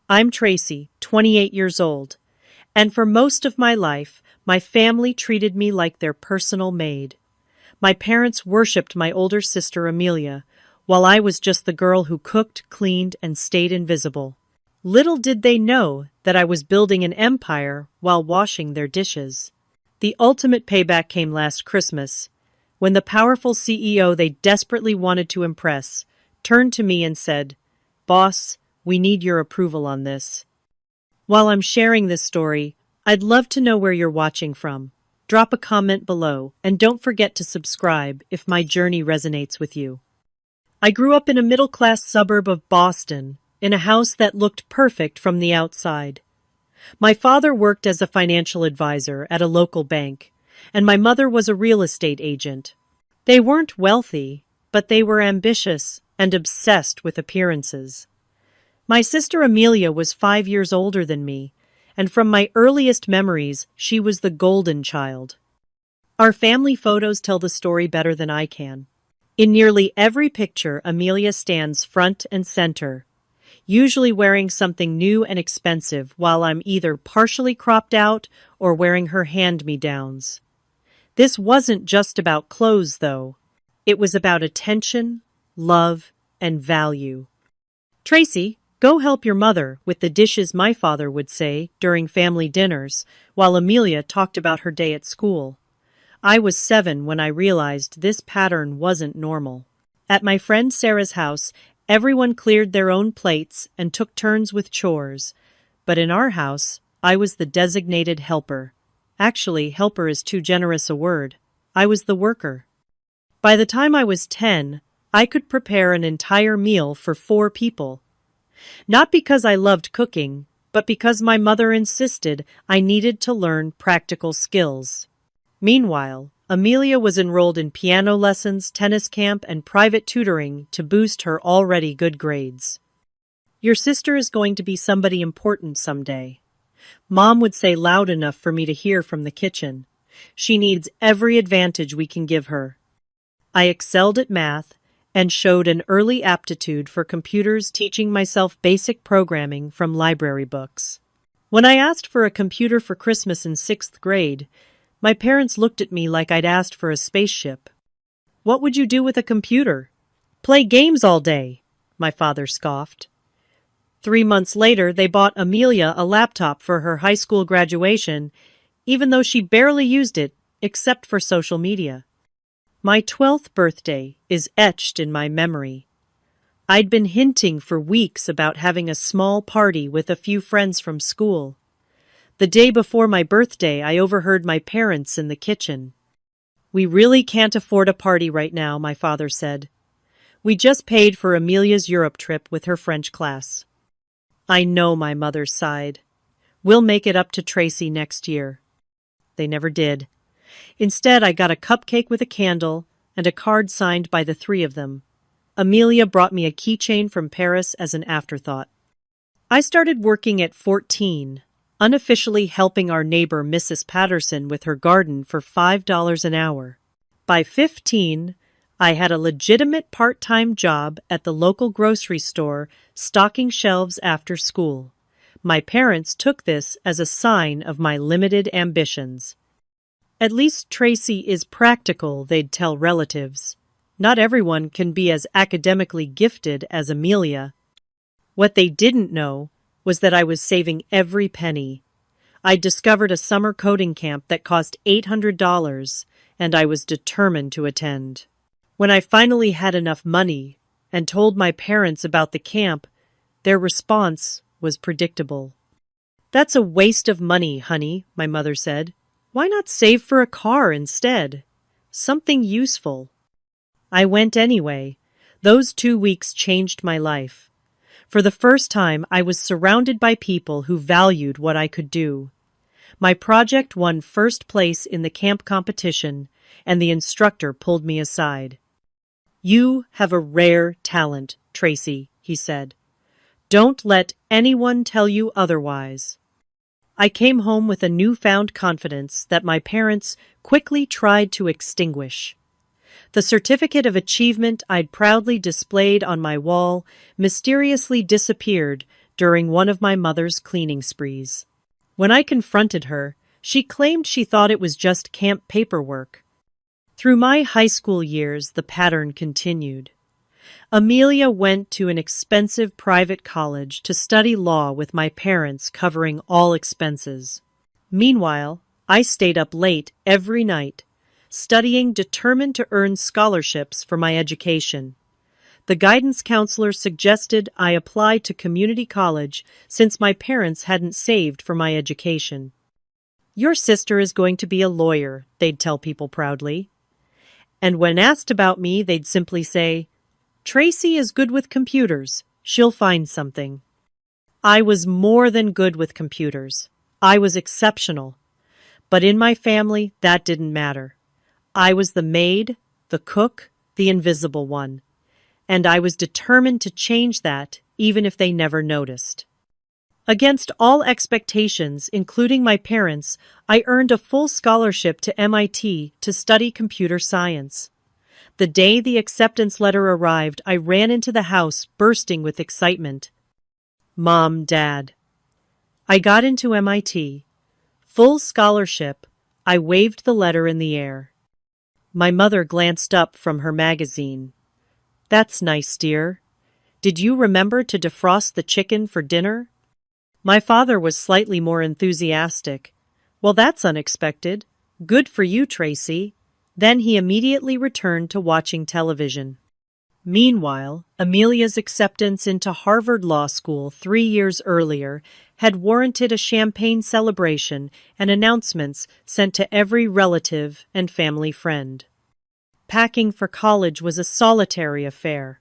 I'm Tracy, 28 years old, and for most of my life, my family treated me like their personal maid. My parents worshipped my older sister Amelia, while I was just the girl who cooked, cleaned, and stayed invisible. Little did they know that I was building an empire while washing their dishes. The ultimate payback came last Christmas, when the powerful CEO they desperately wanted to impress turned to me and said, "Boss, we need your approval on this." While I'm sharing this story, I'd love to know where you're watching from. Drop a comment below, and don't forget to subscribe if my journey resonates with you. I grew up in a middle-class suburb of Boston, in a house that looked perfect from the outside. My father worked as a financial advisor at a local bank, and my mother was a real estate agent. They weren't wealthy, but they were ambitious and obsessed with appearances. My sister Amelia was 5 years older than me, and from my earliest memories, she was the golden child. Our family photos tell the story better than I can. In nearly every picture, Amelia stands front and center, usually wearing something new and expensive while I'm either partially cropped out or wearing her hand-me-downs. This wasn't just about clothes, though. It was about attention, love, and value. "Tracy, go help your mother with the dishes," my father would say during family dinners, while Amelia talked about her day at school. I was 7 when I realized this pattern wasn't normal. At my friend Sarah's house, everyone cleared their own plates and took turns with chores. But in our house, I was the designated helper. Actually, helper is too generous a word. I was the worker. By the time I was 10, I could prepare an entire meal for 4 people. Not because I loved cooking, but because my mother insisted I needed to learn practical skills. Meanwhile, Amelia was enrolled in piano lessons, tennis camp, and private tutoring to boost her already good grades. "Your sister is going to be somebody important someday," Mom would say loud enough for me to hear from the kitchen. "She needs every advantage we can give her." I excelled at math and showed an early aptitude for computers, teaching myself basic programming from library books. When I asked for a computer for Christmas in 6th grade, my parents looked at me like I'd asked for a spaceship. "What would you do with a computer?" "Play games all day," my father scoffed. 3 months later, they bought Amelia a laptop for her high school graduation, even though she barely used it except for social media. My 12th birthday is etched in my memory. I'd been hinting for weeks about having a small party with a few friends from school. The day before my birthday, I overheard my parents in the kitchen. "We really can't afford a party right now," my father said. "We just paid for Amelia's Europe trip with her French class." I know, my mother sighed. "We'll make it up to Tracy next year." They never did. Instead, I got a cupcake with a candle and a card signed by the 3 of them. Amelia brought me a keychain from Paris as an afterthought. I started working at 14, unofficially helping our neighbor Mrs. Patterson with her garden for $5 an hour. By 15, I had a legitimate part-time job at the local grocery store, stocking shelves after school. My parents took this as a sign of my limited ambitions. "At least Tracy is practical," they'd tell relatives. "Not everyone can be as academically gifted as Amelia." What they didn't know was that I was saving every penny. I'd discovered a summer coding camp that cost $800, and I was determined to attend. When I finally had enough money and told my parents about the camp, their response was predictable. "That's a waste of money, honey," my mother said. "Why not save for a car instead? Something useful." I went anyway. Those 2 weeks changed my life. For the first time, I was surrounded by people who valued what I could do. My project won first place in the camp competition, and the instructor pulled me aside. "You have a rare talent, Tracy," he said. "Don't let anyone tell you otherwise." I came home with a newfound confidence that my parents quickly tried to extinguish. The certificate of achievement I'd proudly displayed on my wall mysteriously disappeared during one of my mother's cleaning sprees. When I confronted her, she claimed she thought it was just camp paperwork. Through my high school years, the pattern continued. Amelia went to an expensive private college to study law with my parents covering all expenses. Meanwhile, I stayed up late every night, studying, determined to earn scholarships for my education. The guidance counselor suggested I apply to community college since my parents hadn't saved for my education. "Your sister is going to be a lawyer," they'd tell people proudly. And when asked about me, they'd simply say, "Tracy is good with computers. She'll find something." I was more than good with computers. I was exceptional. But in my family, that didn't matter. I was the maid, the cook, the invisible one. And I was determined to change that, even if they never noticed. Against all expectations, including my parents, I earned a full scholarship to MIT to study computer science. The day the acceptance letter arrived, I ran into the house, bursting with excitement. "Mom, Dad." I got into MIT. Full scholarship. I waved the letter in the air. My mother glanced up from her magazine. "That's nice, dear. Did you remember to defrost the chicken for dinner?" My father was slightly more enthusiastic. "Well, that's unexpected. Good for you, Tracy." Then he immediately returned to watching television. Meanwhile, Amelia's acceptance into Harvard Law School 3 years earlier had warranted a champagne celebration and announcements sent to every relative and family friend. Packing for college was a solitary affair.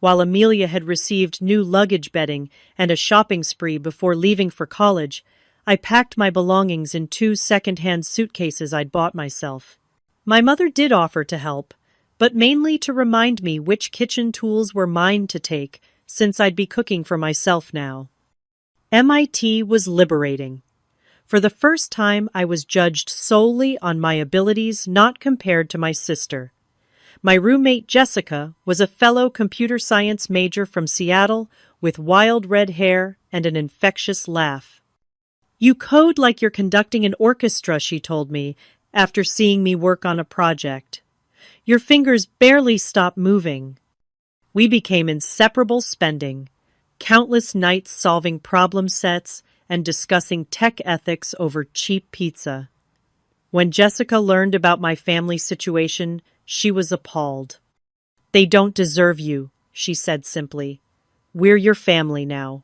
While Amelia had received new luggage bedding and a shopping spree before leaving for college, I packed my belongings in 2 second-hand suitcases I'd bought myself. My mother did offer to help, but mainly to remind me which kitchen tools were mine to take, since I'd be cooking for myself now. MIT was liberating. For the first time, I was judged solely on my abilities, not compared to my sister. My roommate Jessica was a fellow computer science major from Seattle with wild red hair and an infectious laugh. "You code like you're conducting an orchestra," she told me after seeing me work on a project. "Your fingers barely stop moving." We became inseparable, spending countless nights solving problem sets and discussing tech ethics over cheap pizza. When Jessica learned about my family situation, she was appalled. "They don't deserve you," she said simply. "We're your family now."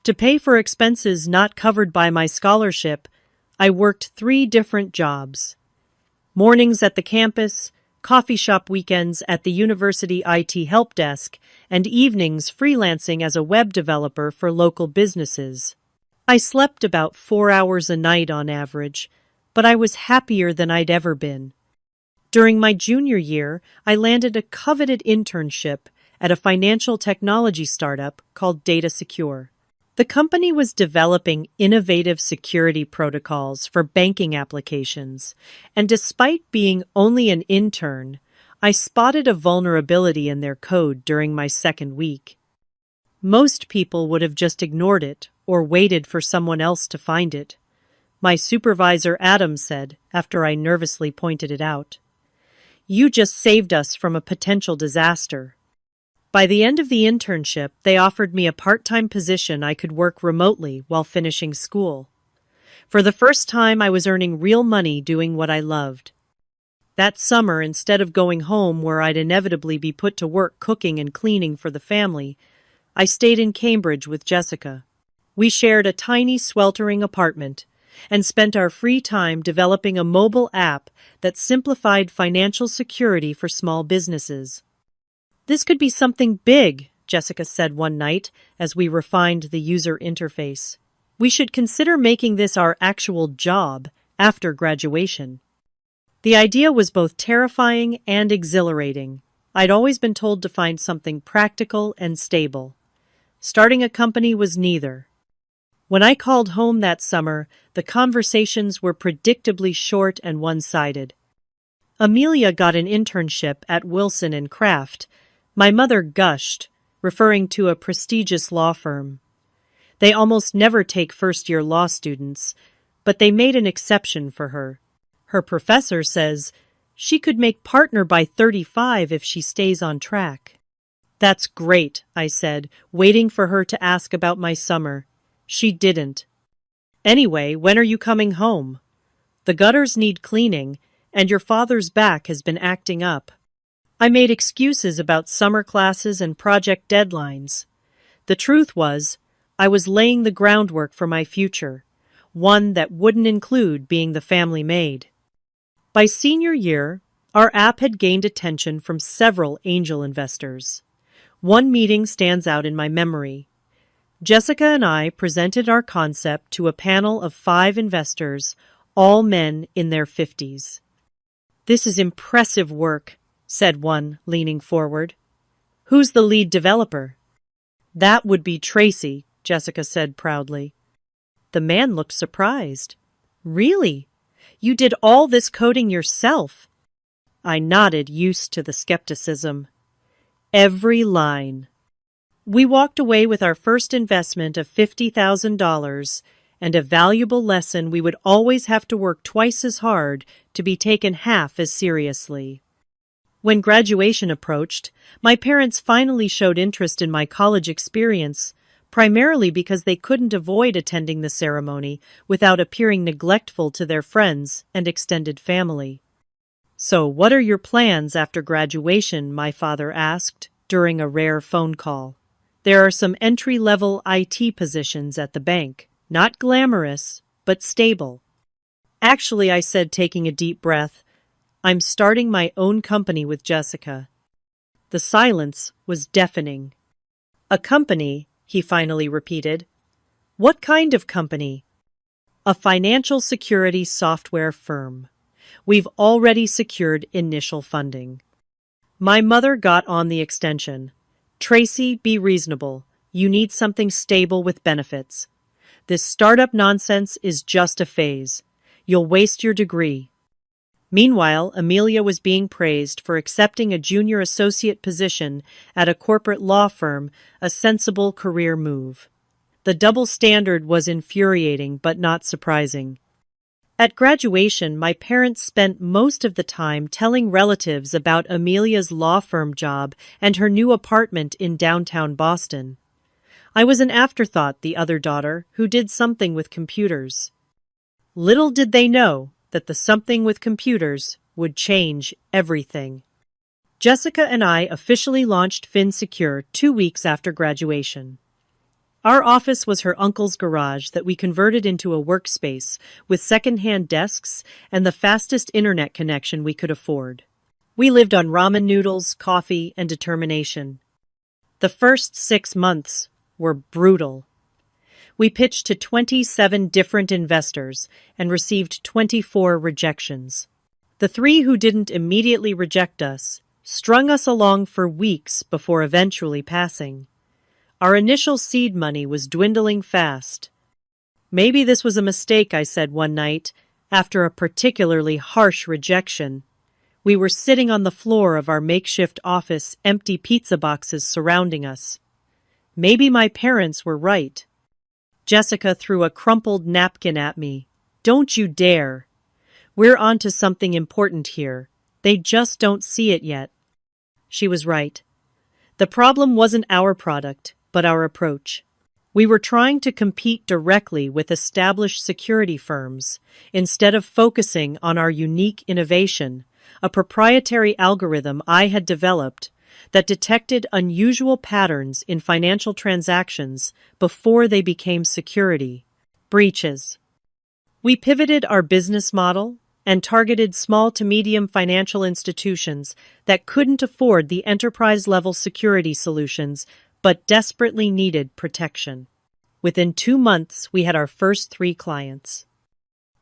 To pay for expenses not covered by my scholarship, I worked 3 different jobs. Mornings at the campus, coffee shop weekends at the university IT help desk, and evenings freelancing as a web developer for local businesses. I slept about 4 hours a night on average, but I was happier than I'd ever been. During my junior year, I landed a coveted internship at a financial technology startup called Data Secure. The company was developing innovative security protocols for banking applications, and despite being only an intern, I spotted a vulnerability in their code during my second week. Most people would have just ignored it or waited for someone else to find it. My supervisor Adam said, after I nervously pointed it out, "You just saved us from a potential disaster." By the end of the internship, they offered me a part-time position I could work remotely while finishing school. For the first time, I was earning real money doing what I loved. That summer, instead of going home where I'd inevitably be put to work cooking and cleaning for the family, I stayed in Cambridge with Jessica. We shared a tiny, sweltering apartment and spent our free time developing a mobile app that simplified financial security for small businesses. "This could be something big," Jessica said one night as we refined the user interface. "We should consider making this our actual job after graduation." The idea was both terrifying and exhilarating. I'd always been told to find something practical and stable. Starting a company was neither. When I called home that summer, the conversations were predictably short and one-sided. Amelia got an internship at Wilson and Kraft. My mother gushed, referring to a prestigious law firm. They almost never take first-year law students, but they made an exception for her. Her professor says she could make partner by 35 if she stays on track. That's great, I said, waiting for her to ask about my summer. She didn't. Anyway, when are you coming home? The gutters need cleaning, and your father's back has been acting up. I made excuses about summer classes and project deadlines. The truth was, I was laying the groundwork for my future, one that wouldn't include being the family maid. By senior year, our app had gained attention from several angel investors. One meeting stands out in my memory. Jessica and I presented our concept to a panel of 5 investors, all men in their 50s. "This is impressive work," said one, leaning forward. "Who's the lead developer?" "That would be Tracy," Jessica said proudly. The man looked surprised. "Really? You did all this coding yourself?" I nodded, used to the skepticism. Every line. We walked away with our first investment of $50,000 and a valuable lesson: we would always have to work twice as hard to be taken half as seriously. When graduation approached, my parents finally showed interest in my college experience, primarily because they couldn't avoid attending the ceremony without appearing neglectful to their friends and extended family. "So, what are your plans after graduation?" my father asked during a rare phone call. "There are some entry-level IT positions at the bank. Not glamorous, but stable." "Actually," I said, taking a deep breath, "I'm starting my own company with Jessica." The silence was deafening. "A company?" he finally repeated. "What kind of company?" "A financial security software firm. We've already secured initial funding." My mother got on the extension. "Tracy, be reasonable. You need something stable with benefits. This startup nonsense is just a phase. You'll waste your degree." Meanwhile, Amelia was being praised for accepting a junior associate position at a corporate law firm, a sensible career move. The double standard was infuriating but not surprising. At graduation, my parents spent most of the time telling relatives about Amelia's law firm job and her new apartment in downtown Boston. I was an afterthought, the other daughter, who did something with computers. Little did they know that the something with computers would change everything. Jessica and I officially launched FinSecure 2 weeks after graduation. Our office was her uncle's garage that we converted into a workspace with second-hand desks and the fastest internet connection we could afford. We lived on ramen noodles, coffee, and determination. The first 6 months were brutal. We pitched to 27 different investors and received 24 rejections. The 3 who didn't immediately reject us strung us along for weeks before eventually passing. Our initial seed money was dwindling fast. "Maybe this was a mistake," I said one night, after a particularly harsh rejection. We were sitting on the floor of our makeshift office, empty pizza boxes surrounding us. Maybe my parents were right. Jessica threw a crumpled napkin at me. "Don't you dare. We're onto something important here. They just don't see it yet." She was right. The problem wasn't our product, but our approach. We were trying to compete directly with established security firms, instead of focusing on our unique innovation, a proprietary algorithm I had developed that detected unusual patterns in financial transactions before they became security breaches. We pivoted our business model and targeted small to medium financial institutions that couldn't afford the enterprise-level security solutions but desperately needed protection. Within 2 months, we had our first 3 clients.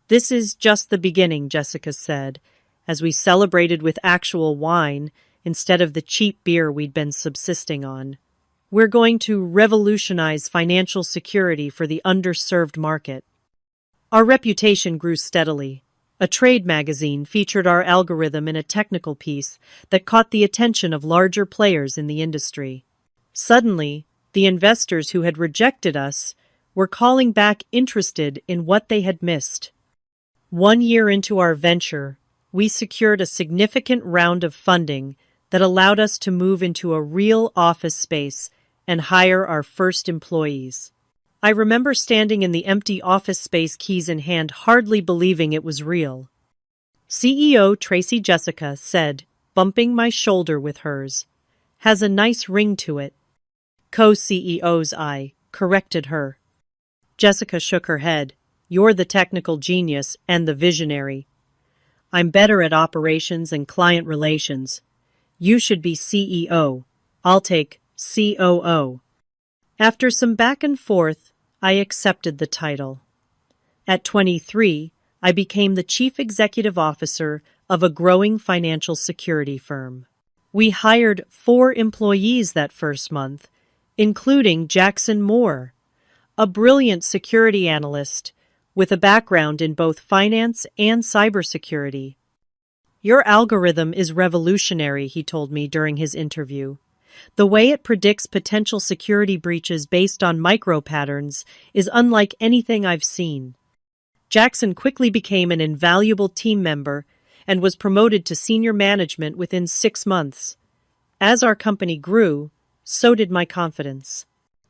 "This is just the beginning," Jessica said, as we celebrated with actual wine instead of the cheap beer we'd been subsisting on. "We're going to revolutionize financial security for the underserved market." Our reputation grew steadily. A trade magazine featured our algorithm in a technical piece that caught the attention of larger players in the industry. Suddenly, the investors who had rejected us were calling back interested in what they had missed. 1 year into our venture, we secured a significant round of funding that allowed us to move into a real office space and hire our first employees. I remember standing in the empty office space, keys in hand, hardly believing it was real. CEO Tracy Jessica said, bumping my shoulder with hers, "Has a nice ring to it." Co-CEO's I corrected her. Jessica shook her head. "You're the technical genius and the visionary. I'm better at operations and client relations. You should be CEO. I'll take COO." After some back and forth, I accepted the title. At 23, I became the chief executive officer of a growing financial security firm. We hired 4 employees that first month, including Jackson Moore, a brilliant security analyst with a background in both finance and cybersecurity. "Your algorithm is revolutionary," he told me during his interview. "The way it predicts potential security breaches based on micro-patterns is unlike anything I've seen." Jackson quickly became an invaluable team member and was promoted to senior management within 6 months. As our company grew, so did my confidence.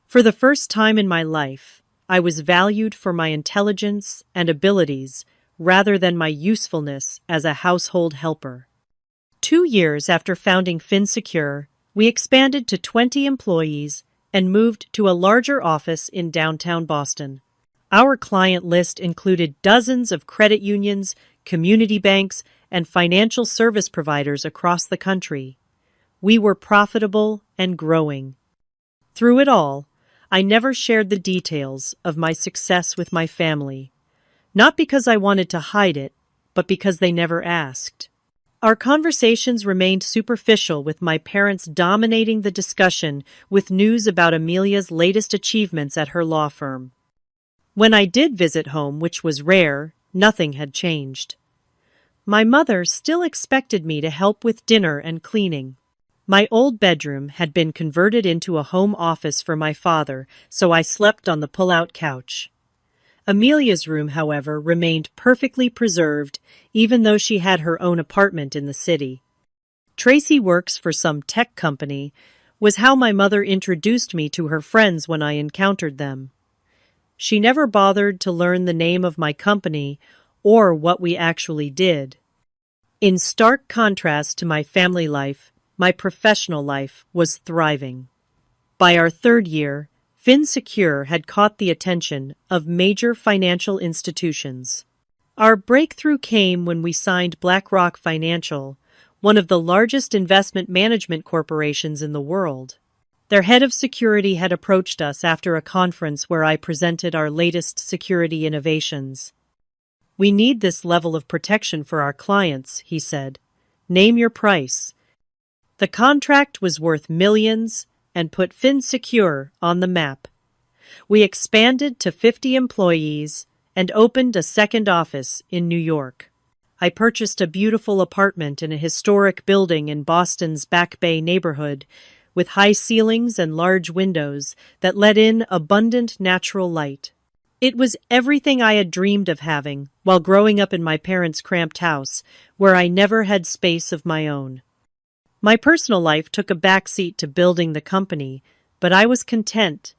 For the first time in my life, I was valued for my intelligence and abilities rather than my usefulness as a household helper. 2 years after founding FinSecure, we expanded to 20 employees and moved to a larger office in downtown Boston. Our client list included dozens of credit unions, community banks, and financial service providers across the country. We were profitable and growing. Through it all, I never shared the details of my success with my family, not because I wanted to hide it, but because they never asked. Our conversations remained superficial, with my parents dominating the discussion with news about Amelia's latest achievements at her law firm. When I did visit home, which was rare, nothing had changed. My mother still expected me to help with dinner and cleaning. My old bedroom had been converted into a home office for my father, so I slept on the pull-out couch. Amelia's room, however, remained perfectly preserved, even though she had her own apartment in the city. "Tracy works for some tech company," was how my mother introduced me to her friends when I encountered them. She never bothered to learn the name of my company or what we actually did. In stark contrast to my family life, my professional life was thriving. By our 3rd year, FinSecure had caught the attention of major financial institutions. Our breakthrough came when we signed BlackRock Financial, one of the largest investment management corporations in the world. Their head of security had approached us after a conference where I presented our latest security innovations. "We need this level of protection for our clients," he said. "Name your price." The contract was worth millions and put FinSecure on the map. We expanded to 50 employees and opened a second office in New York. I purchased a beautiful apartment in a historic building in Boston's Back Bay neighborhood, with high ceilings and large windows that let in abundant natural light. It was everything I had dreamed of having while growing up in my parents' cramped house, where I never had space of my own. My personal life took a backseat to building the company, but I was content.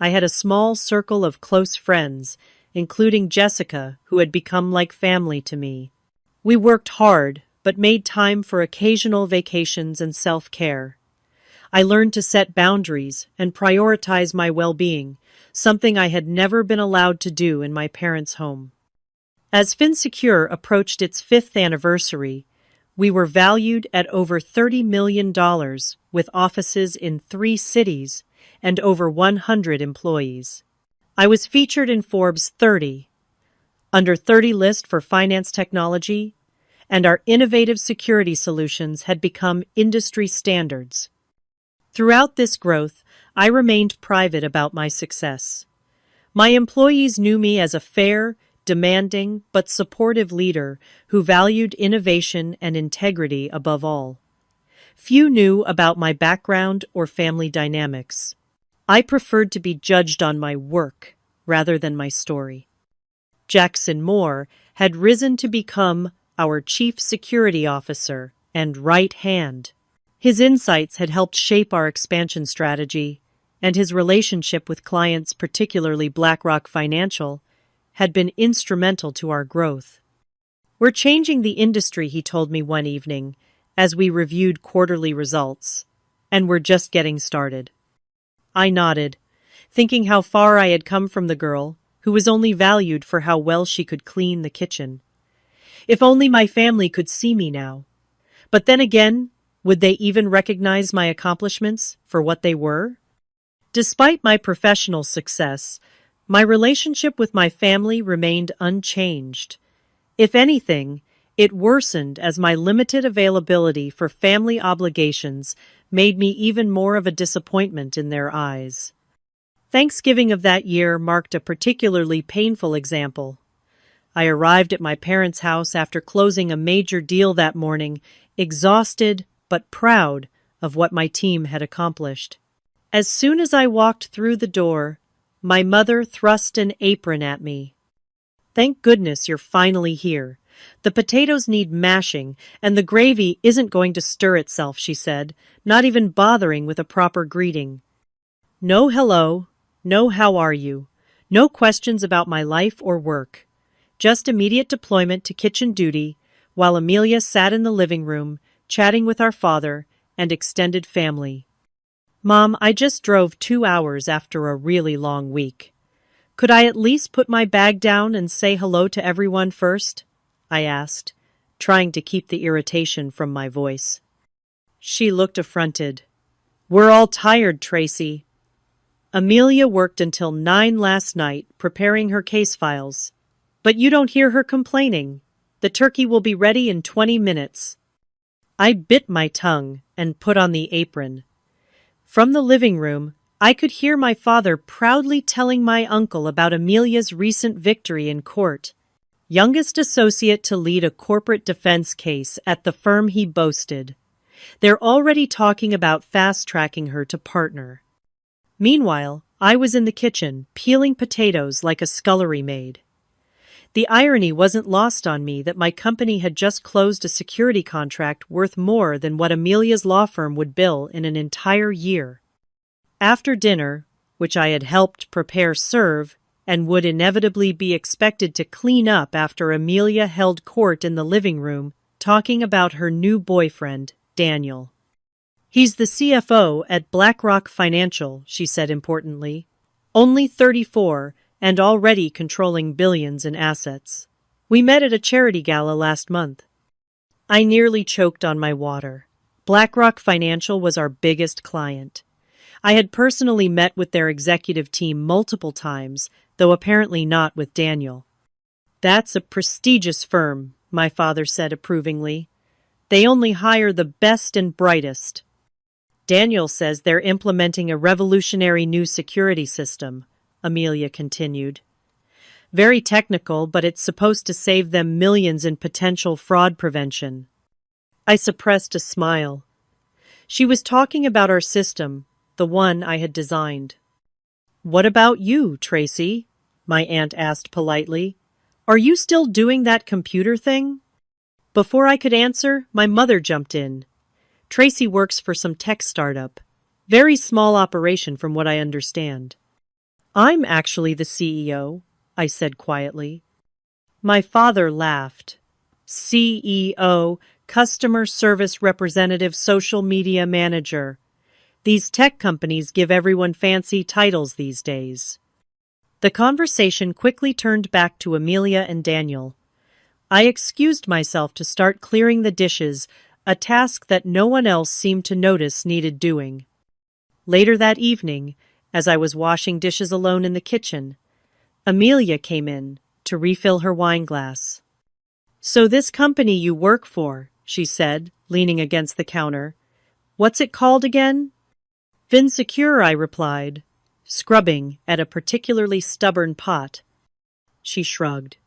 I had a small circle of close friends, including Jessica, who had become like family to me. We worked hard, but made time for occasional vacations and self-care. I learned to set boundaries and prioritize my well-being, something I had never been allowed to do in my parents' home. As FinSecure approached its 5th anniversary, we were valued at over $30 million, with offices in 3 cities and over 100 employees. I was featured in Forbes 30, under 30 list for finance technology, and our innovative security solutions had become industry standards. Throughout this growth, I remained private about my success. My employees knew me as a fair, demanding, but supportive leader who valued innovation and integrity above all. Few knew about my background or family dynamics. I preferred to be judged on my work, rather than my story. Jackson Moore had risen to become our chief security officer and right hand. His insights had helped shape our expansion strategy, and his relationship with clients, particularly BlackRock Financial, had been instrumental to our growth. "We're changing the industry," he told me one evening, as we reviewed quarterly results, "and we're just getting started." I nodded, thinking how far I had come from the girl who was only valued for how well she could clean the kitchen. If only my family could see me now. But then again, would they even recognize my accomplishments for what they were? Despite my professional success, my relationship with my family remained unchanged. If anything, it worsened as my limited availability for family obligations made me even more of a disappointment in their eyes. Thanksgiving of that year marked a particularly painful example. I arrived at my parents' house after closing a major deal that morning, exhausted but proud of what my team had accomplished. As soon as I walked through the door, my mother thrust an apron at me. "Thank goodness you're finally here. The potatoes need mashing, and the gravy isn't going to stir itself," she said, not even bothering with a proper greeting. No hello, no how are you, no questions about my life or work. Just immediate deployment to kitchen duty, while Amelia sat in the living room, chatting with our father and extended family. "Mom, I just drove 2 hours after a really long week. Could I at least put my bag down and say hello to everyone first?" I asked, trying to keep the irritation from my voice. She looked affronted. "We're all tired, Tracy. Amelia worked until 9 last night preparing her case files. But you don't hear her complaining. The turkey will be ready in 20 minutes. I bit my tongue and put on the apron. From the living room, I could hear my father proudly telling my uncle about Amelia's recent victory in court. Youngest associate to lead a corporate defense case at the firm he boasted. They're already talking about fast-tracking her to partner. Meanwhile, I was in the kitchen, peeling potatoes like a scullery maid. The irony wasn't lost on me that my company had just closed a security contract worth more than what Amelia's law firm would bill in an entire year. After dinner, which I had helped prepare serve, and would inevitably be expected to clean up after Amelia held court in the living room, talking about her new boyfriend, Daniel. "He's the CFO at BlackRock Financial," she said importantly. "Only 34 and already controlling billions in assets. We met at a charity gala last month." I nearly choked on my water. BlackRock Financial was our biggest client. I had personally met with their executive team multiple times, though apparently not with Daniel. "That's a prestigious firm," my father said approvingly. "They only hire the best and brightest." "Daniel says they're implementing a revolutionary new security system," Amelia continued. "Very technical, but it's supposed to save them millions in potential fraud prevention." I suppressed a smile. She was talking about our system, the one I had designed. "What about you, Tracy?" my aunt asked politely. "Are you still doing that computer thing?" Before I could answer, my mother jumped in. "Tracy works for some tech startup. Very small operation from what I understand." "I'm actually the CEO," I said quietly. My father laughed. "CEO, Customer Service Representative, Social Media Manager. These tech companies give everyone fancy titles these days." The conversation quickly turned back to Amelia and Daniel. I excused myself to start clearing the dishes, a task that no one else seemed to notice needed doing. Later that evening, as I was washing dishes alone in the kitchen, Amelia came in to refill her wine glass. "So this company you work for," she said, leaning against the counter. "What's it called again?" "Vinsecure," I replied, scrubbing at a particularly stubborn pot. She shrugged.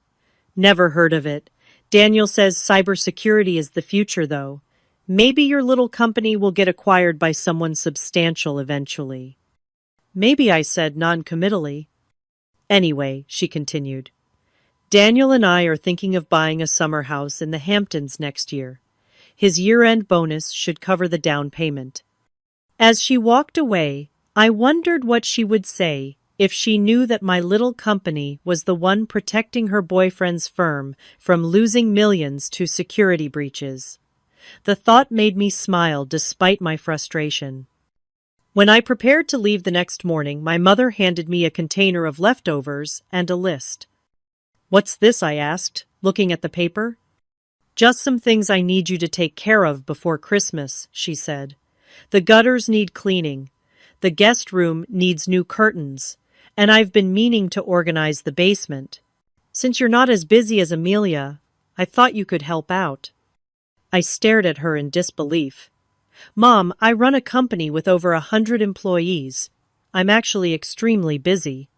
"Never heard of it. Daniel says cybersecurity is the future, though. Maybe your little company will get acquired by someone substantial eventually." "Maybe," I said non-committally. Anyway, she continued, Daniel and I are thinking of buying a summer house in the Hamptons next year. His year-end bonus should cover the down payment. As she walked away, I wondered what she would say if she knew that my little company was the one protecting her boyfriend's firm from losing millions to security breaches. The thought made me smile despite my frustration. When I prepared to leave the next morning, my mother handed me a container of leftovers and a list. "What's this?" I asked, looking at the paper. "Just some things I need you to take care of before Christmas," she said. "The gutters need cleaning. The guest room needs new curtains. And I've been meaning to organize the basement. Since you're not as busy as Amelia, I thought you could help out." I stared at her in disbelief. "Mom, I run a company with over 100 employees. I'm actually extremely busy."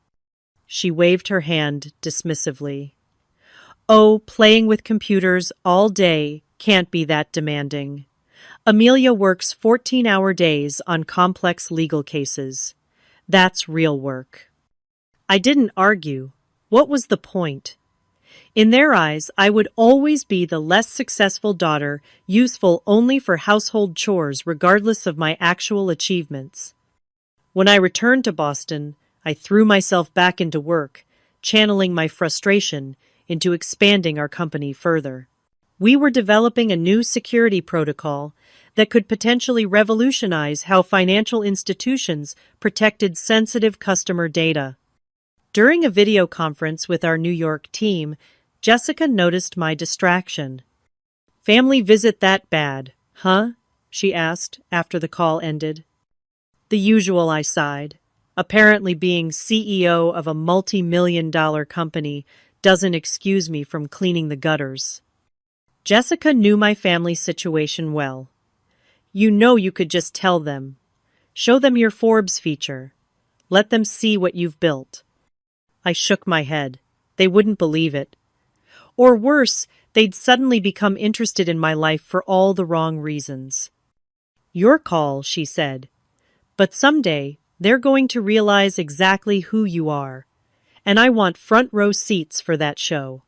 She waved her hand dismissively. "Oh, playing with computers all day can't be that demanding. Amelia works 14-hour days on complex legal cases. That's real work." I didn't argue. What was the point? In their eyes, I would always be the less successful daughter, useful only for household chores regardless of my actual achievements. When I returned to Boston, I threw myself back into work, channeling my frustration into expanding our company further. We were developing a new security protocol that could potentially revolutionize how financial institutions protected sensitive customer data. During a video conference with our New York team, Jessica noticed my distraction. "Family visit that bad, huh?" she asked after the call ended. "The usual," I sighed. Apparently being CEO of a multi-million-dollar company doesn't excuse me from cleaning the gutters. Jessica knew my family's situation well. "You know you could just tell them. Show them your Forbes feature. Let them see what you've built." I shook my head. They wouldn't believe it. Or worse, they'd suddenly become interested in my life for all the wrong reasons. "Your call," she said. "But someday, they're going to realize exactly who you are. And I want front row seats for that show."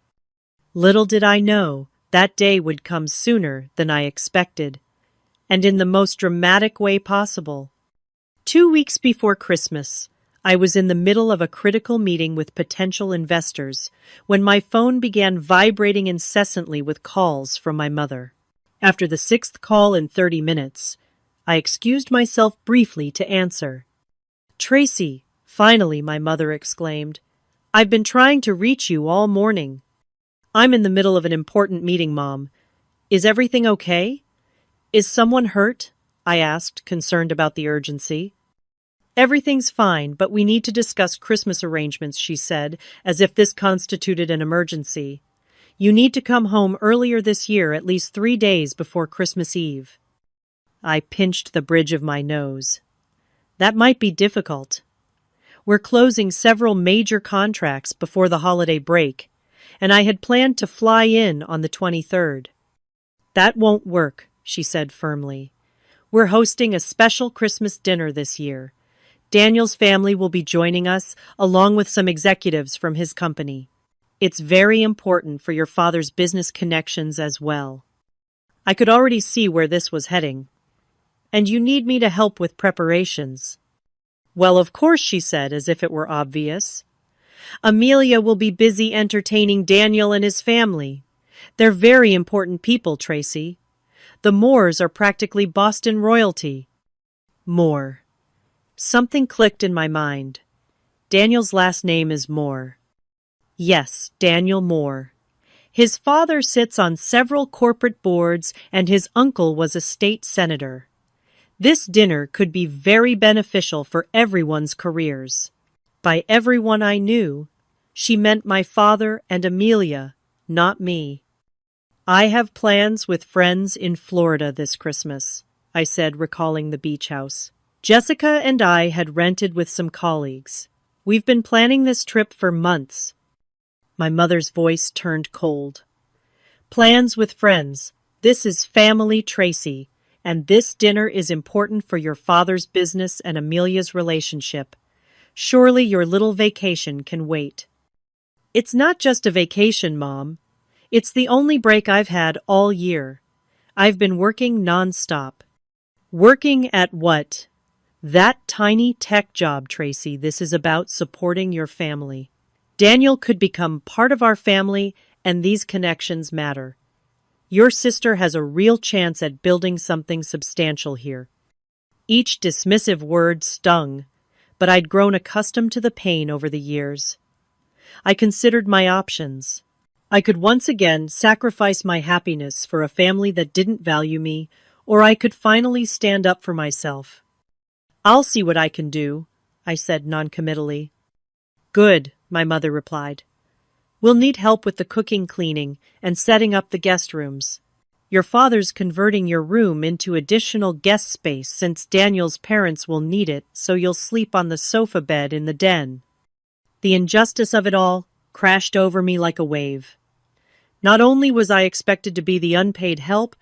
Little did I know that day would come sooner than I expected, and in the most dramatic way possible. 2 weeks before Christmas, I was in the middle of a critical meeting with potential investors when my phone began vibrating incessantly with calls from my mother. After the 6th call in 30 minutes, I excused myself briefly to answer. "Tracy," finally my mother exclaimed, "I've been trying to reach you all morning." "I'm in the middle of an important meeting, Mom. Is everything okay?" "Is someone hurt?" I asked, concerned about the urgency. "Everything's fine, but we need to discuss Christmas arrangements," she said, as if this constituted an emergency. "You need to come home earlier this year, at least 3 days before Christmas Eve." I pinched the bridge of my nose. That might be difficult. We're closing several major contracts before the holiday break, and I had planned to fly in on the 23rd. "That won't work," she said firmly. "We're hosting a special Christmas dinner this year. Daniel's family will be joining us, along with some executives from his company. It's very important for your father's business connections as well." I could already see where this was heading. "And you need me to help with preparations." "Well, of course," she said, as if it were obvious. "Amelia will be busy entertaining Daniel and his family. They're very important people, Tracy. The Moores are practically Boston royalty." Moore. Something clicked in my mind. Daniel's last name is Moore. Yes, Daniel Moore. His father sits on several corporate boards, and his uncle was a state senator. This dinner could be very beneficial for everyone's careers. By everyone I knew, she meant my father and Amelia, not me. "I have plans with friends in Florida this Christmas," I said, recalling the beach house. "Jessica and I had rented with some colleagues. We've been planning this trip for months." My mother's voice turned cold. "Plans with friends. This is family, Tracy, and this dinner is important for your father's business and Amelia's relationship. Surely your little vacation can wait. It's not just a vacation, Mom. It's the only break I've had all year. I've been working nonstop. Working at what? That tiny tech job, Tracy. This is about supporting your family. Daniel could become part of our family, and these connections matter. Your sister has a real chance at building something substantial here. Each dismissive word stung, but I'd grown accustomed to the pain over the years. I considered my options. I could once again sacrifice my happiness for a family that didn't value me, or I could finally stand up for myself. I'll see what I can do, I said noncommittally. Good, my mother replied. We'll need help with the cooking, cleaning, and setting up the guest rooms. Your father's converting your room into additional guest space since Daniel's parents will need it, so you'll sleep on the sofa bed in the den. The injustice of it all crashed over me like a wave. Not only was I expected to be the unpaid help,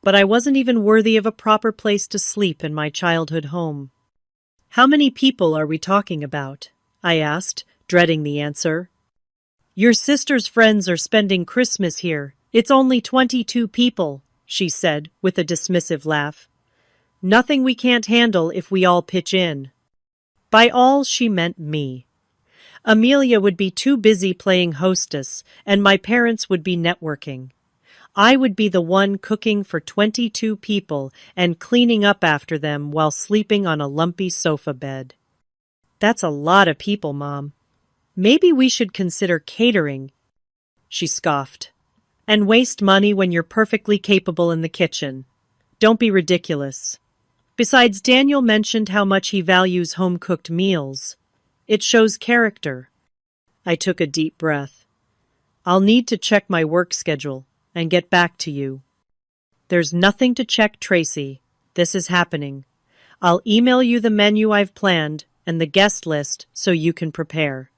but I wasn't even worthy of a proper place to sleep in my childhood home. How many people are we talking about? I asked, dreading the answer. Your sister's friends are spending Christmas here. It's only 22 people, she said with a dismissive laugh. Nothing we can't handle if we all pitch in. By all, she meant me. Amelia would be too busy playing hostess, and my parents would be networking. I would be the one cooking for 22 people and cleaning up after them while sleeping on a lumpy sofa bed. That's a lot of people, Mom. Maybe we should consider catering, she scoffed. And waste money when you're perfectly capable in the kitchen. Don't be ridiculous. Besides, Daniel mentioned how much he values home-cooked meals. It shows character. I took a deep breath. I'll need to check my work schedule and get back to you. There's nothing to check, Tracy. This is happening. I'll email you the menu I've planned and the guest list so you can prepare.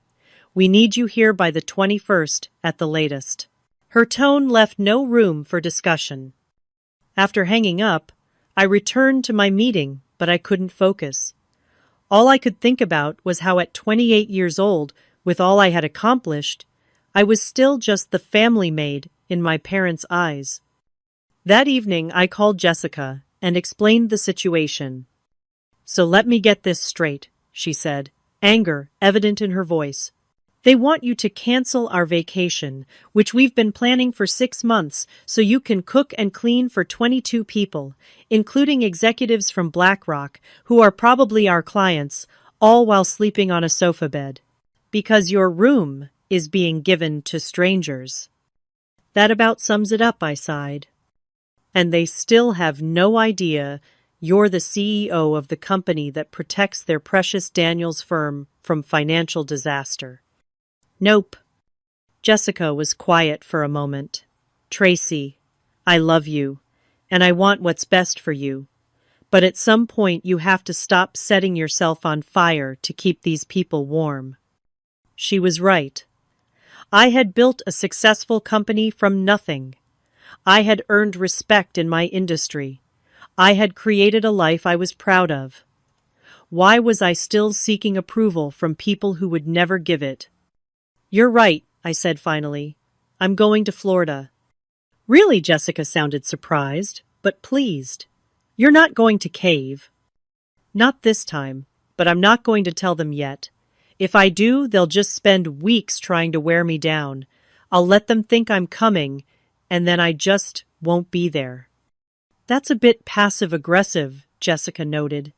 We need you here by the 21st at the latest. Her tone left no room for discussion. After hanging up, I returned to my meeting, but I couldn't focus. All I could think about was how at 28 years old, with all I had accomplished, I was still just the family maid in my parents' eyes. That evening, I called Jessica and explained the situation. So let me get this straight, she said, anger evident in her voice. They want you to cancel our vacation, which we've been planning for 6 months, so you can cook and clean for 22 people, including executives from BlackRock, who are probably our clients, all while sleeping on a sofa bed. Because your room is being given to strangers. That about sums it up, I sighed. And they still have no idea you're the CEO of the company that protects their precious Daniels firm from financial disaster. Nope. Jessica was quiet for a moment. Tracy, I love you, and I want what's best for you. But at some point you have to stop setting yourself on fire to keep these people warm. She was right. I had built a successful company from nothing. I had earned respect in my industry. I had created a life I was proud of. Why was I still seeking approval from people who would never give it? You're right, I said finally. I'm going to Florida. Really, Jessica sounded surprised, but pleased. You're not going to cave. Not this time, but I'm not going to tell them yet. If I do, they'll just spend weeks trying to wear me down. I'll let them think I'm coming, and then I just won't be there. That's a bit passive-aggressive, Jessica noted.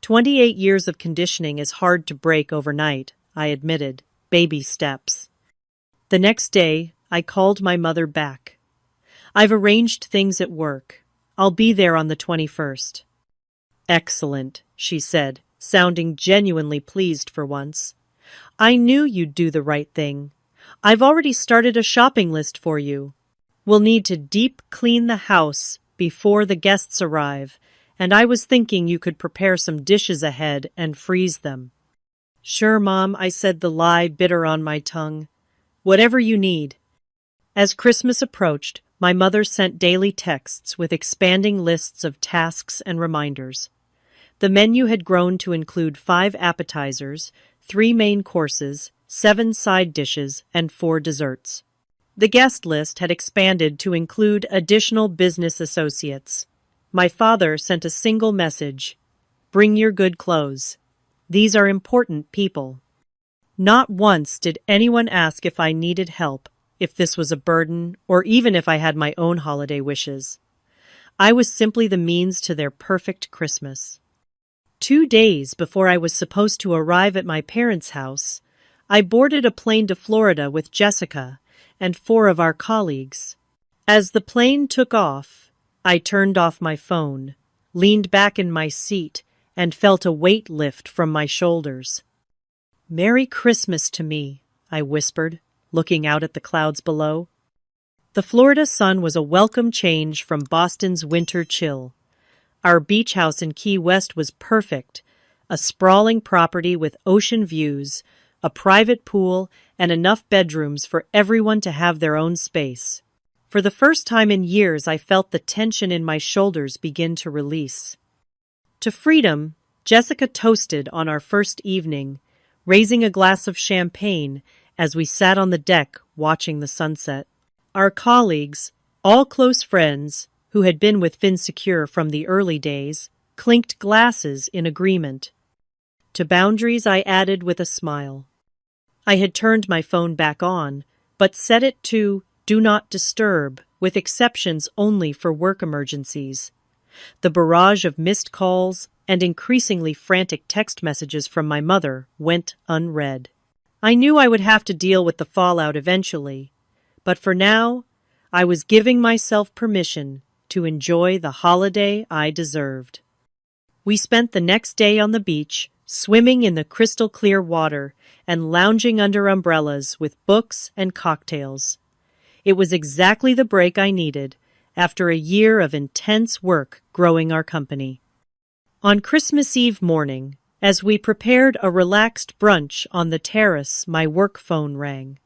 28 years of conditioning is hard to break overnight, I admitted. Baby steps. The next day, I called my mother back. I've arranged things at work. I'll be there on the 21st. Excellent, she said, sounding genuinely pleased for once. I knew you'd do the right thing. I've already started a shopping list for you. We'll need to deep clean the house before the guests arrive, and I was thinking you could prepare some dishes ahead and freeze them. Sure, Mom, I said, the lie bitter on my tongue. Whatever you need. As Christmas approached, my mother sent daily texts with expanding lists of tasks and reminders. The menu had grown to include 5 appetizers, 3 main courses, 7 side dishes, and 4 desserts. The guest list had expanded to include additional business associates. My father sent a single message: "Bring your good clothes. These are important people." Not once did anyone ask if I needed help, if this was a burden, or even if I had my own holiday wishes. I was simply the means to their perfect Christmas. 2 days before I was supposed to arrive at my parents' house, I boarded a plane to Florida with Jessica and 4 of our colleagues. As the plane took off, I turned off my phone, leaned back in my seat, and felt a weight lift from my shoulders. "Merry Christmas to me," I whispered, looking out at the clouds below. The Florida sun was a welcome change from Boston's winter chill. Our beach house in Key West was perfect, a sprawling property with ocean views, a private pool, and enough bedrooms for everyone to have their own space. For the first time in years, I felt the tension in my shoulders begin to release. To freedom, Jessica toasted on our first evening, raising a glass of champagne as we sat on the deck watching the sunset. Our colleagues, all close friends who had been with FinSecure from the early days, clinked glasses in agreement. To boundaries I added with a smile. I had turned my phone back on, but set it to "Do Not Disturb," with exceptions only for work emergencies. The barrage of missed calls and increasingly frantic text messages from my mother went unread. I knew I would have to deal with the fallout eventually, but for now, I was giving myself permission to enjoy the holiday I deserved. We spent the next day on the beach, swimming in the crystal-clear water and lounging under umbrellas with books and cocktails. It was exactly the break I needed after a year of intense work growing our company. On Christmas Eve morning, as we prepared a relaxed brunch on the terrace, my work phone rang.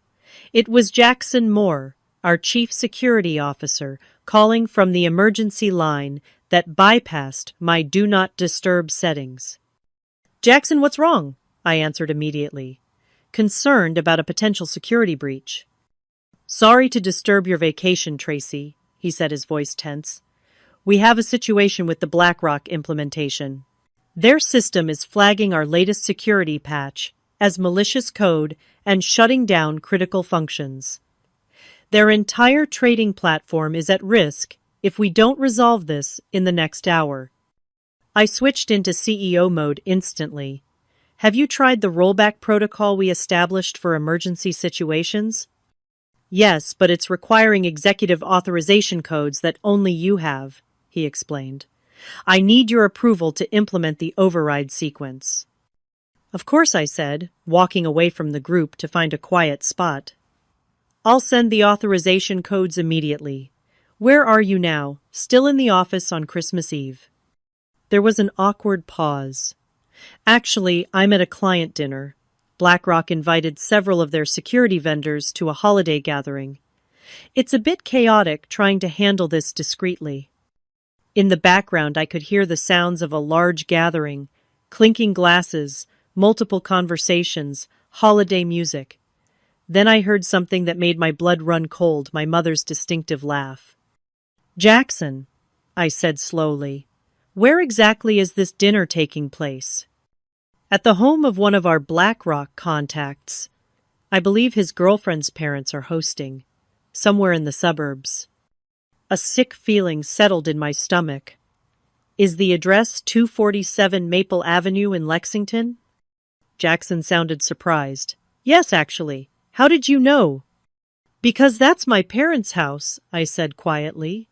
It was Jackson Moore, our chief security officer, calling from the emergency line that bypassed my Do Not Disturb settings. "Jackson, what's wrong?" I answered immediately, concerned about a potential security breach. "Sorry to disturb your vacation, Tracy," he said, his voice tense. "We have a situation with the BlackRock implementation. Their system is flagging our latest security patch as malicious code and shutting down critical functions. Their entire trading platform is at risk if we don't resolve this in the next hour." I switched into CEO mode instantly. "Have you tried the rollback protocol we established for emergency situations?" "Yes, but it's requiring executive authorization codes that only you have," he explained. "I need your approval to implement the override sequence." "Of course," I said, walking away from the group to find a quiet spot. "I'll send the authorization codes immediately. Where are you now? Still in the office on Christmas Eve?" There was an awkward pause. "Actually, I'm at a client dinner. BlackRock invited several of their security vendors to a holiday gathering. It's a bit chaotic trying to handle this discreetly." In the background, I could hear the sounds of a large gathering, clinking glasses, multiple conversations, holiday music. Then I heard something that made my blood run cold, my mother's distinctive laugh. "Jackson," I said slowly, "where exactly is this dinner taking place?" "At the home of one of our BlackRock contacts. I believe his girlfriend's parents are hosting, somewhere in the suburbs." A sick feeling settled in my stomach. "Is the address 247 Maple Avenue in Lexington?" Jackson sounded surprised. "Yes, actually. How did you know?" "Because that's my parents' house," I said quietly.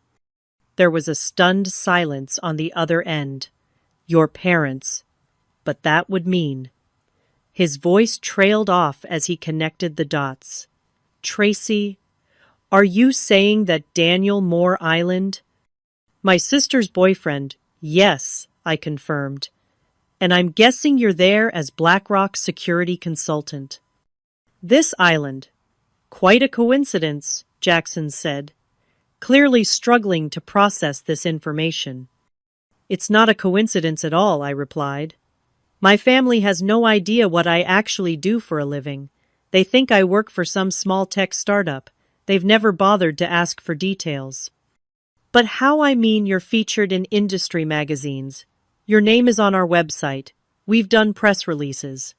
There was a stunned silence on the other end. "Your parents. But that would mean—" His voice trailed off as he connected the dots. "Tracy, are you saying that Daniel Moore Island—" "My sister's boyfriend, yes," I confirmed. "And I'm guessing you're there as BlackRock's security consultant." "This island. Quite a coincidence," Jackson said, clearly struggling to process this information. "It's not a coincidence at all," I replied. My family has no idea what I actually do for a living. They think I work for some small tech startup. They've never bothered to ask for details. But how I mean you're featured in industry magazines. Your name is on our website. We've done press releases.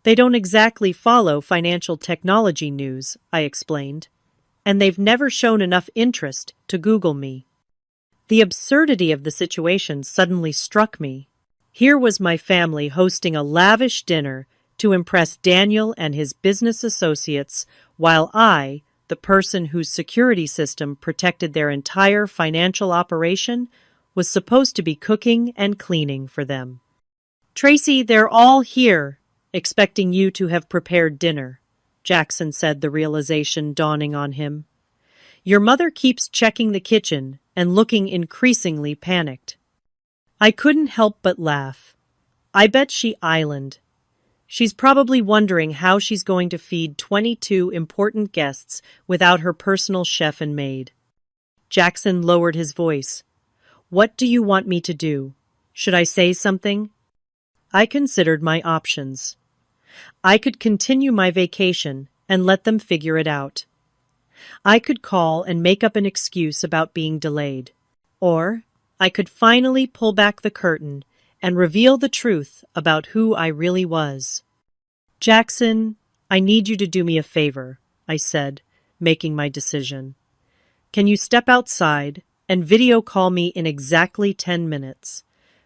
They don't exactly follow financial technology news, I explained. And they've never shown enough interest to Google me. The absurdity of the situation suddenly struck me. Here was my family hosting a lavish dinner to impress Daniel and his business associates, while I, the person whose security system protected their entire financial operation, was supposed to be cooking and cleaning for them. "Tracy, they're all here, expecting you to have prepared dinner," Jackson said, the realization dawning on him. "Your mother keeps checking the kitchen and looking increasingly panicked." I couldn't help but laugh. I bet she islanded. She's probably wondering how she's going to feed 22 important guests without her personal chef and maid. Jackson lowered his voice. "What do you want me to do? Should I say something?" I considered my options. I could continue my vacation and let them figure it out. I could call and make up an excuse about being delayed. Or I could finally pull back the curtain and reveal the truth about who I really was. "Jackson, I need you to do me a favor," I said, making my decision. "Can you step outside and video call me in exactly 10 minutes?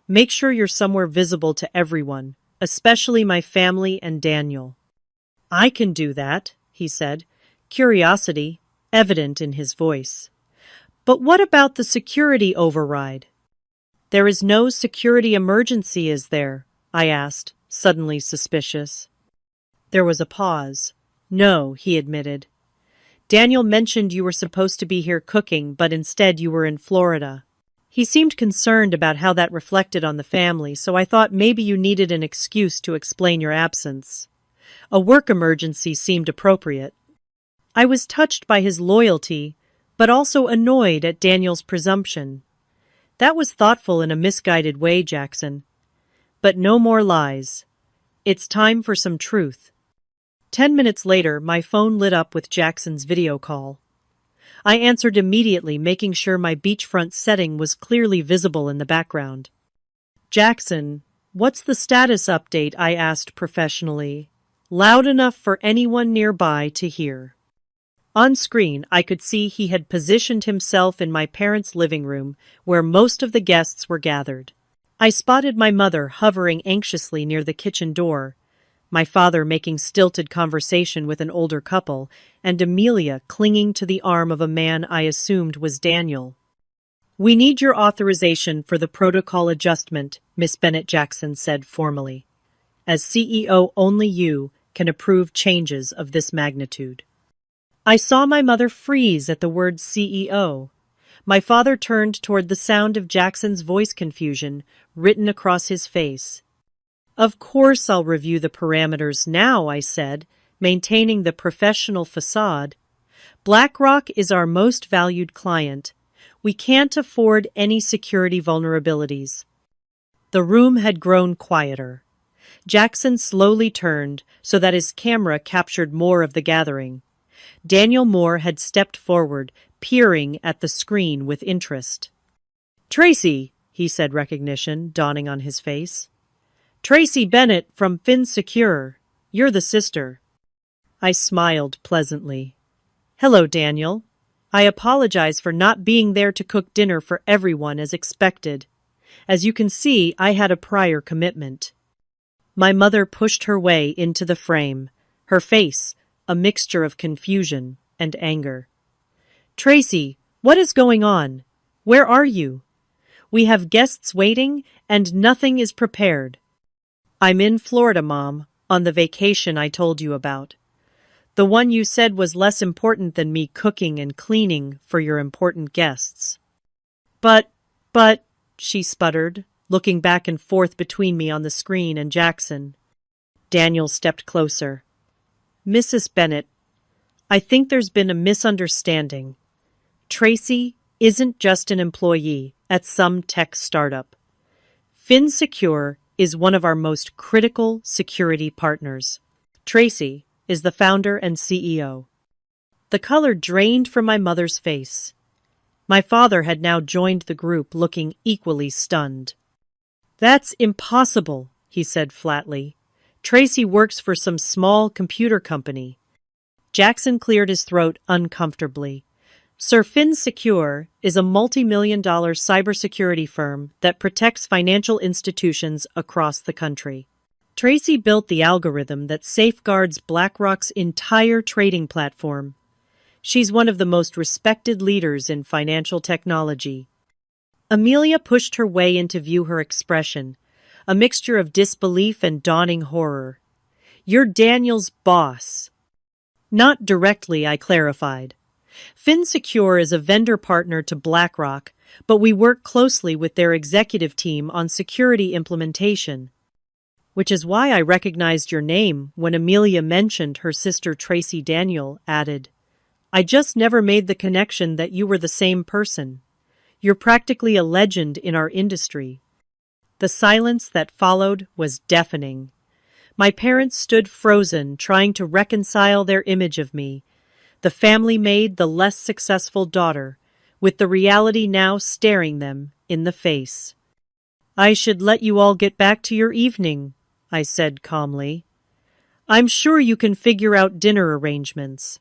Make sure you're somewhere visible to everyone, especially my family and Daniel." "I can do that," he said, curiosity evident in his voice. "But what about the security override?" "There is no security emergency, is there?" I asked, suddenly suspicious. There was a pause. "No," he admitted. "Daniel mentioned you were supposed to be here cooking, but instead you were in Florida. He seemed concerned about how that reflected on the family, so I thought maybe you needed an excuse to explain your absence. A work emergency seemed appropriate." I was touched by his loyalty, but also annoyed at Daniel's presumption. "That was thoughtful in a misguided way, Jackson. But no more lies. It's time for some truth." 10 minutes later, my phone lit up with Jackson's video call. I answered immediately, making sure my beachfront setting was clearly visible in the background. "Jackson, what's the status update?" I asked professionally, loud enough for anyone nearby to hear. On screen, I could see he had positioned himself in my parents' living room, where most of the guests were gathered. I spotted my mother hovering anxiously near the kitchen door, my father making stilted conversation with an older couple, and Amelia clinging to the arm of a man I assumed was Daniel. "We need your authorization for the protocol adjustment," Miss Bennett Jackson said formally. "As CEO, only you can approve changes of this magnitude." I saw my mother freeze at the word CEO. My father turned toward the sound of Jackson's voice confusion written across his face. "Of course I'll review the parameters now," I said, maintaining the professional facade. "BlackRock is our most valued client. We can't afford any security vulnerabilities." The room had grown quieter. Jackson slowly turned so that his camera captured more of the gathering. Daniel Moore had stepped forward, peering at the screen with interest. "Tracy," he said, recognition dawning on his face. "Tracy Bennett from FinSecure. You're the sister." I smiled pleasantly. "Hello, Daniel. I apologize for not being there to cook dinner for everyone as expected. As you can see, I had a prior commitment." My mother pushed her way into the frame, her face a mixture of confusion and anger. "Tracy, what is going on? Where are you? We have guests waiting and nothing is prepared." "I'm in Florida, Mom, on the vacation I told you about. The one you said was less important than me cooking and cleaning for your important guests." But, she sputtered, looking back and forth between me on the screen and Jackson. Daniel stepped closer. "Mrs. Bennett, I think there's been a misunderstanding. Tracy isn't just an employee at some tech startup. FinSecure is one of our most critical security partners. Tracy is the founder and CEO. The color drained from my mother's face. My father had now joined the group, looking equally stunned. "That's impossible," he said flatly. "Tracy works for some small computer company." Jackson cleared his throat uncomfortably. Sir Fin Secure is a multi-million-dollar cybersecurity firm that protects financial institutions across the country. Tracy built the algorithm that safeguards BlackRock's entire trading platform. She's one of the most respected leaders in financial technology. Amelia pushed her way into view, her expression, a mixture of disbelief and dawning horror. "You're Daniel's boss." "Not directly," I clarified. FinSecure is a vendor partner to BlackRock, but we work closely with their executive team on security implementation. "Which is why I recognized your name when Amelia mentioned her sister Tracy," Daniel added. "I just never made the connection that you were the same person. You're practically a legend in our industry." The silence that followed was deafening. My parents stood frozen, trying to reconcile their image of me, the family maid, the less successful daughter, with the reality now staring them in the face. "I should let you all get back to your evening," I said calmly. "I'm sure you can figure out dinner arrangements.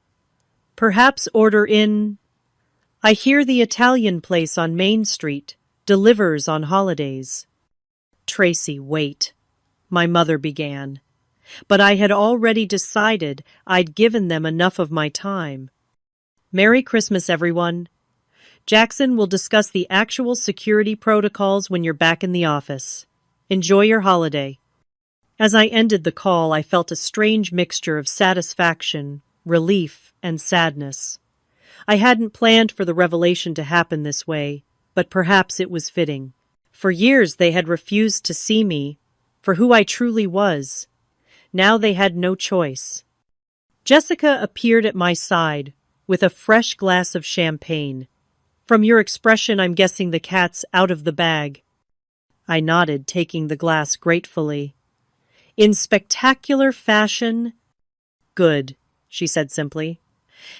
Perhaps order in. I hear the Italian place on Main Street delivers on holidays." "Tracy, wait," my mother began. But I had already decided I'd given them enough of my time. "Merry Christmas, everyone. Jackson will discuss the actual security protocols when you're back in the office. Enjoy your holiday." As I ended the call, I felt a strange mixture of satisfaction, relief, and sadness. I hadn't planned for the revelation to happen this way, but perhaps it was fitting. For years they had refused to see me for who I truly was. Now they had no choice. Jessica appeared at my side with a fresh glass of champagne. "From your expression, I'm guessing the cat's out of the bag." I nodded, taking the glass gratefully. "In spectacular fashion?" "Good," she said simply.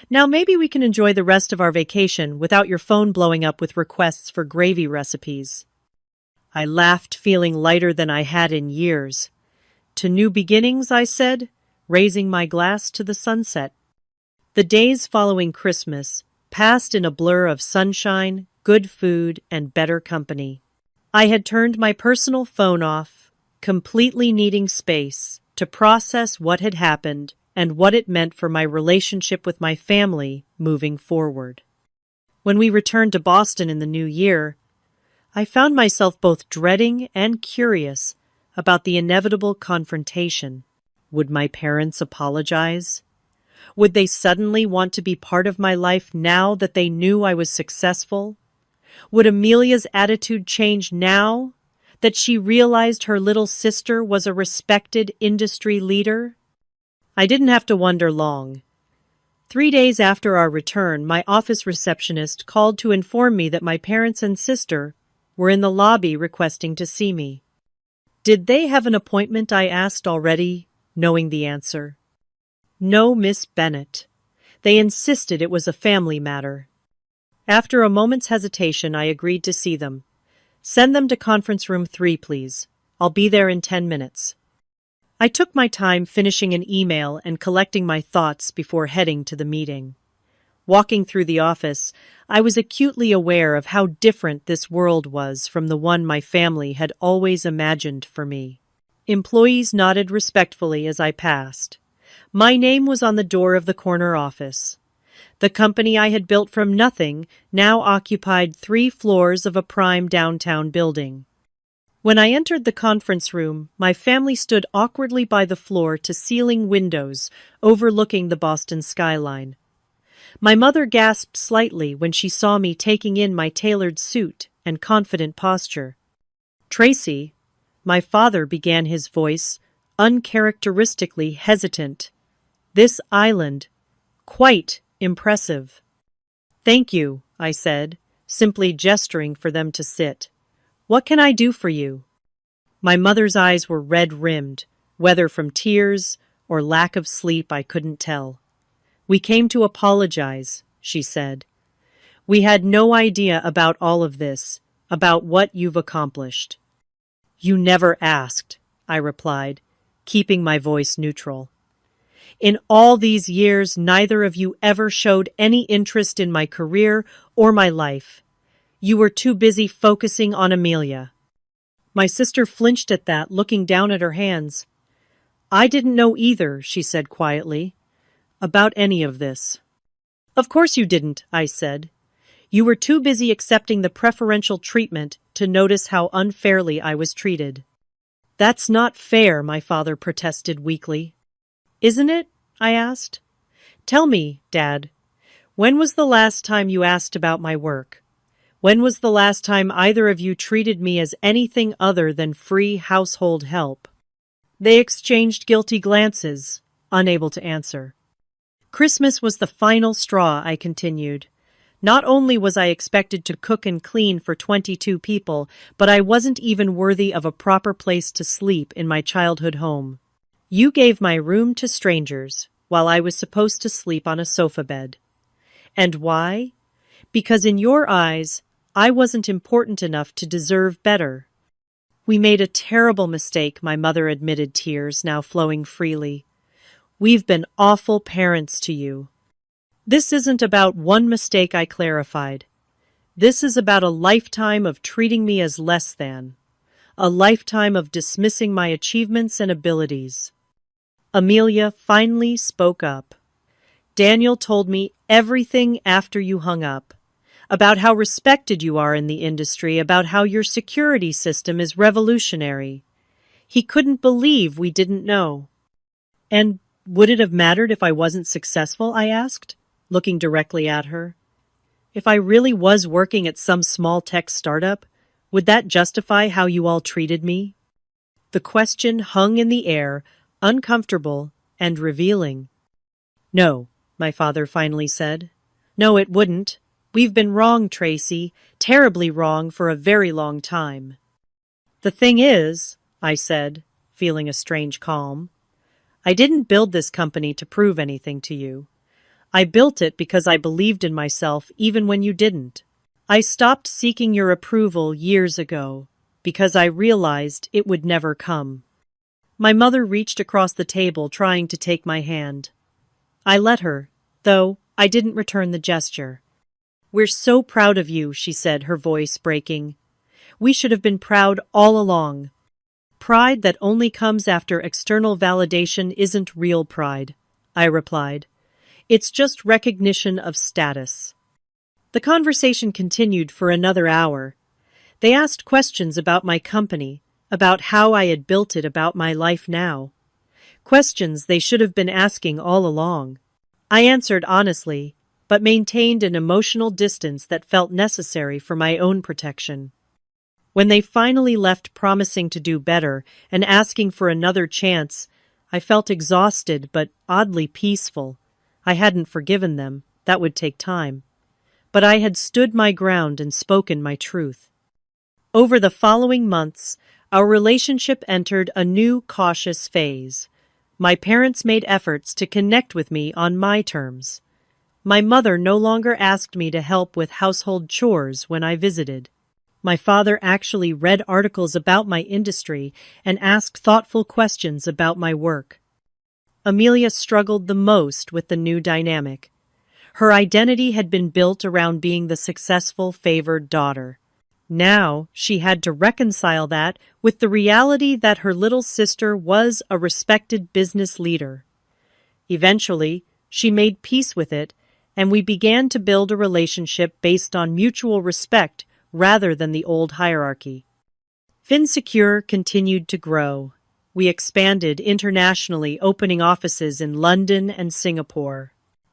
"Now maybe we can enjoy the rest of our vacation without your phone blowing up with requests for gravy recipes." I laughed, feeling lighter than I had in years. "To new beginnings," I said, raising my glass to the sunset. The days following Christmas passed in a blur of sunshine, good food, and better company. I had turned my personal phone off, completely needing space to process what had happened and what it meant for my relationship with my family moving forward. When we returned to Boston in the new year, I found myself both dreading and curious about the inevitable confrontation. Would my parents apologize? Would they suddenly want to be part of my life now that they knew I was successful? Would Amelia's attitude change now that she realized her little sister was a respected industry leader? I didn't have to wonder long. 3 days after our return, my office receptionist called to inform me that my parents and sister were in the lobby requesting to see me. "Did they have an appointment?" I asked, already knowing the answer. "No, Miss Bennet. They insisted it was a family matter." After a moment's hesitation, I agreed to see them. "Send them to conference room 3, please. I'll be there in 10 minutes. I took my time finishing an email and collecting my thoughts before heading to the meeting. Walking through the office, I was acutely aware of how different this world was from the one my family had always imagined for me. Employees nodded respectfully as I passed. My name was on the door of the corner office. The company I had built from nothing now occupied 3 floors of a prime downtown building. When I entered the conference room, my family stood awkwardly by the floor-to-ceiling windows overlooking the Boston skyline. My mother gasped slightly when she saw me taking in my tailored suit and confident posture. "Tracy," my father began, his voice uncharacteristically hesitant. "This island, quite impressive." "Thank you," I said, simply gesturing for them to sit. "What can I do for you?" My mother's eyes were red-rimmed, whether from tears or lack of sleep I couldn't tell. "We came to apologize," she said. "We had no idea about all of this, about what you've accomplished." "You never asked," I replied, keeping my voice neutral. "In all these years, neither of you ever showed any interest in my career or my life. You were too busy focusing on Amelia." My sister flinched at that, looking down at her hands. "I didn't know either," she said quietly, "about any of this." "Of course you didn't," I said. "You were too busy accepting the preferential treatment to notice how unfairly I was treated." "That's not fair," my father protested weakly. "Isn't it?" I asked. "Tell me, Dad, when was the last time you asked about my work? When was the last time either of you treated me as anything other than free household help?" They exchanged guilty glances, unable to answer. "Christmas was the final straw," I continued. "Not only was I expected to cook and clean for 22 people, but I wasn't even worthy of a proper place to sleep in my childhood home. You gave my room to strangers, while I was supposed to sleep on a sofa bed. And why? Because in your eyes, I wasn't important enough to deserve better." "We made a terrible mistake," my mother admitted, tears now flowing freely. "We've been awful parents to you." "This isn't about one mistake," I clarified. "This is about a lifetime of treating me as less than. A lifetime of dismissing my achievements and abilities." Amelia finally spoke up. "Daniel told me everything after you hung up. About how respected you are in the industry, about how your security system is revolutionary. He couldn't believe we didn't know." "And would it have mattered if I wasn't successful?" I asked, looking directly at her. "If I really was working at some small tech startup, would that justify how you all treated me?" The question hung in the air, uncomfortable and revealing. "No," my father finally said. "No, it wouldn't. We've been wrong, Tracy, terribly wrong for a very long time." "The thing is," I said, feeling a strange calm, "I didn't build this company to prove anything to you. I built it because I believed in myself even when you didn't. I stopped seeking your approval years ago because I realized it would never come." My mother reached across the table, trying to take my hand. I let her, though I didn't return the gesture. "We're so proud of you," she said, her voice breaking. "We should have been proud all along." "Pride that only comes after external validation isn't real pride," I replied. "It's just recognition of status." The conversation continued for another hour. They asked questions about my company, about how I had built it, about my life now. Questions they should have been asking all along. I answered honestly, but maintained an emotional distance that felt necessary for my own protection. When they finally left, promising to do better and asking for another chance, I felt exhausted but oddly peaceful. I hadn't forgiven them. That would take time. But I had stood my ground and spoken my truth. Over the following months, our relationship entered a new, cautious phase. My parents made efforts to connect with me on my terms. My mother no longer asked me to help with household chores when I visited. My father actually read articles about my industry and asked thoughtful questions about my work. Amelia struggled the most with the new dynamic. Her identity had been built around being the successful, favored daughter. Now she had to reconcile that with the reality that her little sister was a respected business leader. Eventually, she made peace with it, and we began to build a relationship based on mutual respect rather than the old hierarchy. FinSecure continued to grow. We expanded internationally, opening offices in London and Singapore.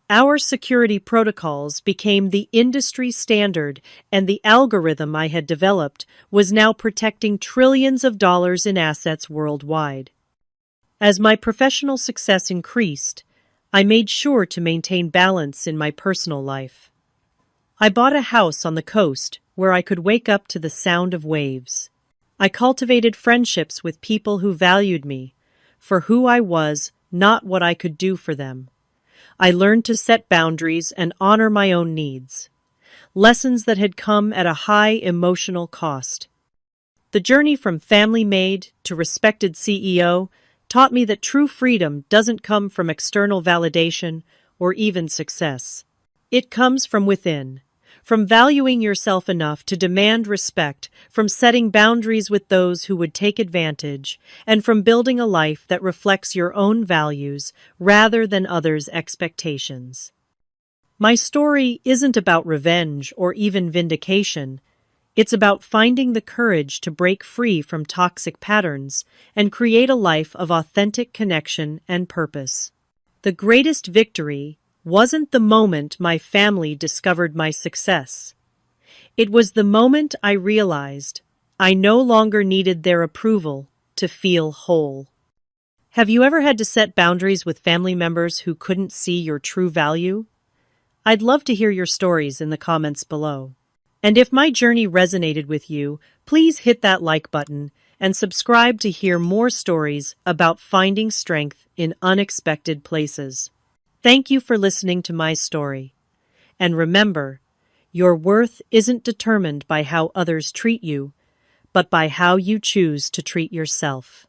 Our security protocols became the industry standard, and the algorithm I had developed was now protecting trillions of dollars in assets worldwide. As my professional success increased, I made sure to maintain balance in my personal life. I bought a house on the coast where I could wake up to the sound of waves. I cultivated friendships with people who valued me for who I was, not what I could do for them. I learned to set boundaries and honor my own needs, lessons that had come at a high emotional cost. The journey from family maid to respected CEO taught me that true freedom doesn't come from external validation or even success. It comes from within, from valuing yourself enough to demand respect, from setting boundaries with those who would take advantage, and from building a life that reflects your own values rather than others' expectations. My story isn't about revenge or even vindication. It's about finding the courage to break free from toxic patterns and create a life of authentic connection and purpose. The greatest victory wasn't the moment my family discovered my success. It was the moment I realized I no longer needed their approval to feel whole. Have you ever had to set boundaries with family members who couldn't see your true value? I'd love to hear your stories in the comments below. And if my journey resonated with you, please hit that like button and subscribe to hear more stories about finding strength in unexpected places. Thank you for listening to my story. And remember, your worth isn't determined by how others treat you, but by how you choose to treat yourself.